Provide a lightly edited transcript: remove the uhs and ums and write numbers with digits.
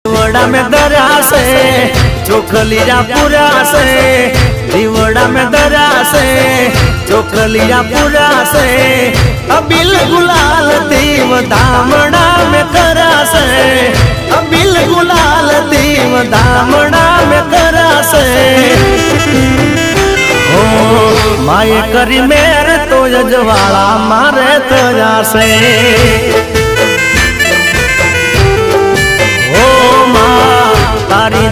दीवड़ा में दरा से चोखलिया पूरा से, दीवड़ा में दरा से चोखलिया पूरा से, अबिल गुलाल दीव दामड़ा में करा से, अबिल गुलाल दीव दामड़ा में करा से। ओ माए करी मेर तो यजवाड़ा मारे तजा से, तारी